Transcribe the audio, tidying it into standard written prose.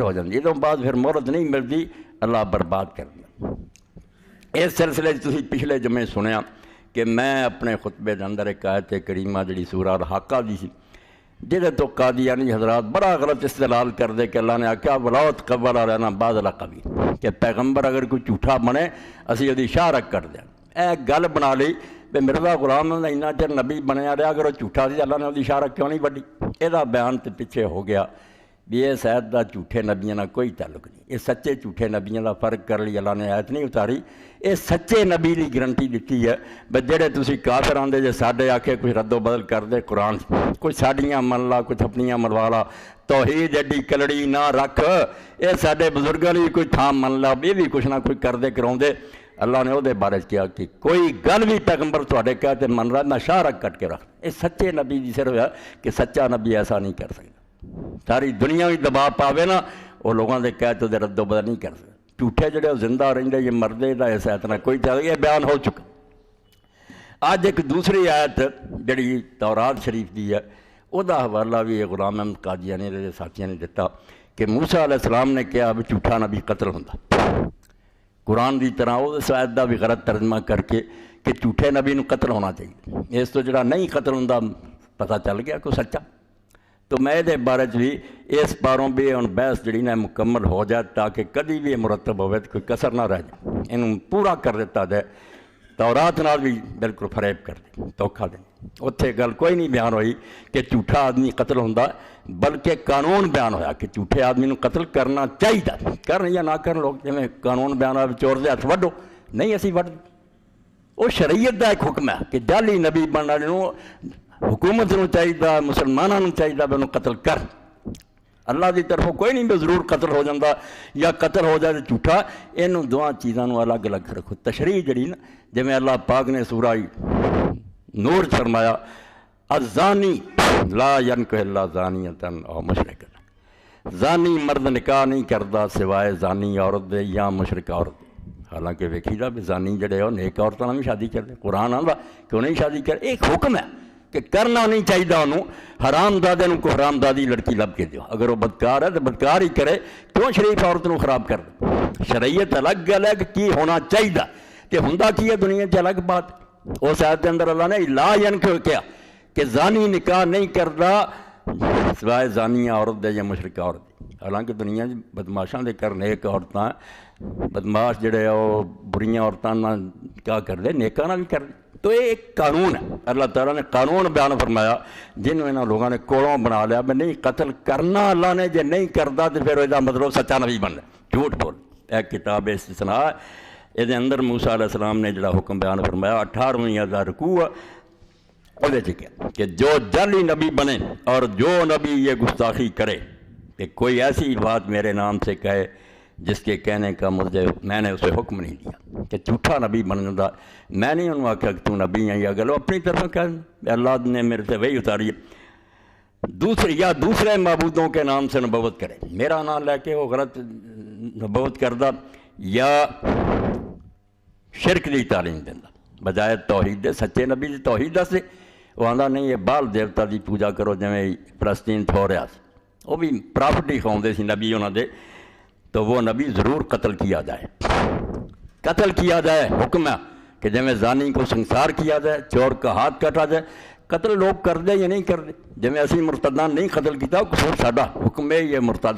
ہو جاتی ہے، تو بعد پھر مہلت نہیں ملتی، اللہ برباد کر دیا۔ اس سلسلے تسی پچھلے جمعے سنیا کہ میں اپنے خطبے کے اندر ایک آیت کریمہ جڑی سورہ الحاقہ دی سی، جہدے تو قادیانی حضرات بڑا غلط استدلال کر دے کہ اللہ نے آکھیا وَلَوْ تَقَوَّلَ عَلَيْنَا بَعْضَ الْأَقَاوِيلِ کہ پیغمبر اگر کوئی جھوٹا بنے اسی ਉਹਦੀ شارک کر دیں۔ اے گل بنا لی بھی مرزا غلام احمد اتنا چر نبی بنیا رہا، اگر وہ جھوٹا سی اللہ نے ਉਹਦੀ شارک کیوں نہیں وڈی؟ یہ بیان تو پیچھے ہو گیا بھی اس آیت دا جھوٹے نبیوں کا کوئی تعلق نہیں، یہ سچے جھوٹے نبیوں کا فرق کر لی اللہ نے آیت نہیں اتاری، یہ سچے نبی کی گرنٹی دیتی ہے بھی جہے تسی کافر آندے جے ساڈے آکھے کوئی رد و بدل کر دے قرآن، کوئی ساڈیاں من لا کچھ اپنیاں منوا لا، توحید ایڈی کلڑی نہ رکھ، یہ ساڈے بزرگاں دی کوئی تھان من لا، یہ بھی کچھ نہ کچھ کر دے کراؤں دے۔ اللہ نے وہ بارے کیا کہ کوئی گل بھی پیغمبر تھوڑے کہتے من رہا میں شارک کٹ کے رکھ، یہ سچے نبی دی صرف ہے کہ سچا نبی ایسا نہیں کر سکتا، ساری دنیا بھی دباؤ پاوے نا وہ لوگوں کے کہتے دے رد و بدل نہیں کر سکتے، جھوٹے جڑے زندہ رہندے یہ مردے دا ایسا اتنا کوئی چاہے، یہ بیان ہو چکا۔ آج ایک دوسری آیت جڑی تورات شریف دی ہے وہ دا حوالہ بھی غلام احمد قادیانی نے ساتھیوں نے دیتا کہ موسیٰ علیہ السلام نے کہا بھی جھوٹا نبی قتل ہوندا، قرآن دی طرح اس آیت دا بھی غلط ترجمہ کر کے کہ جھوٹے نبی نو قتل ہونا چاہیے، اس تو جڑا نہیں قتل ہوندا پتہ چل گیا کوئی سچا۔ تو میں یہ بارے بھی اس باروں بھی ہوں بحث جڑی نا مکمل ہو جائے تاکہ کدی بھی مرتب ہوئے کوئی کسر نہ رہ جائے، انہوں پورا کر دیتا جائے، تورات نال بھی بالکل فریب کر دیں، دھوکھا دیں، اتنے گل کوئی نہیں بیان ہوئی کہ جھوٹا آدمی قتل ہوندا، بلکہ قانون بیان ہویا کہ جھوٹے آدمی نو قتل کرنا چاہیے، کرن یا نہ کرن، لوگ جویں قانون بیان ہوا چور دے ہاتھ وڈو، نہیں اسی وڈ، وہ شریعت دا ایک حکم ہے کہ جعلی نبی بننے والے نو حکومت نو چاہیے، مسلمانوں نو چاہیے بھی انہوں قتل کر، اللہ دی طرفوں کوئی نہیں بھی ضرور قتل ہو جاندہ یا قتل ہو جائے جھوٹا، انہوں دواں چیزاں نو الگ الگ رکھو۔ تشریح جڑی نا جویں اللہ پاک نے سورہ نور فرمایا الزانی لا ینکح الا زانیۃ او مشرکۃ، زانی مرد نکاح نہیں کردا سوائے زانی عورت دے یا مشرک عورت دے، حالانکہ ویکھی دا بھی زانی جڑے ہو نیک عورتوں نے بھی شادی کردے، قرآن آندا کیوں نہیں شادی کر، ایک حکم ہے کہ کرنا نہیں چاہیے انہوں، حرام دادے نوں کو حرام دادی لڑکی لب کے دیو، اگر وہ بدکار ہے تو بدکار ہی کرے، کیوں شریف عورت نوں خراب کر دے؟ شریعت الگ الگ کی ہونا چاہیے، کہ ہوندا کی ہے دنیا چ الگ بات۔ اس آیت کے اندر اللہ نے لا ینکح کیا کہ زانی نکاح نہیں کردا سوائے زانیہ عورت دے یا مشرک عورت دے، حالانکہ دنیا بدماشاں دے کر نیک عورتاں، بدماش جڑے وہ بریاں عورتاں نکاح کر دے، نیکاں نہ بھی کر دے، تو یہ ایک قانون ہے، اللہ تعالیٰ نے قانون بیان فرمایا جنہوں انہوں لوگوں نے کوڑوں بنا لیا میں نہیں قتل کرنا، اللہ نے جے نہیں کردا تو پھر وہ مطلب سچا نبی بننا، جھوٹ بول۔ ایک کتاب استثناء یہ اندر موسیٰ علیہ السلام نے جڑا حکم بیان فرمایا 18واں رکوع وہ کیا کہ جو جعلی نبی بنے اور جو نبی یہ گستاخی کرے کہ کوئی ایسی بات میرے نام سے کہے جس کے کہنے کا مجھے میں نے اسے حکم نہیں دیا کہ جھوٹا نبی بن جاتا، میں نہیں انہوں آکھا کہ تو نبی ہیں یا گلو اپنی طرف کہہ اللہ نے میرے سے وہی اتاری ہے، دوسرے معبودوں کے نام سے نبوت کرے، میرا نام لے کے وہ غلط نبوت کردہ یا شرک دی تعلیم دینا بجائے توحید دے، سچے نبی دی توحید دس دے، وہ آندا نہیں یہ بال دیوتا دی پوجا کرو جویں فلسطین تھو رہا سی، وہ بھی پرافٹ کھاؤندے سی نبی انہاں دے، تو وہ نبی ضرور قتل کیا جائے، قتل کیا جائے، حکم ہے کہ جویں زانی کو سنسار کیا جائے، چور کا ہاتھ کٹا جائے، قتل لوگ کر دے یا نہیں کر دے، جویں اسی مرتدان نہیں قتل کیتا قصور ساڈا، حکم ہے یہ مرتد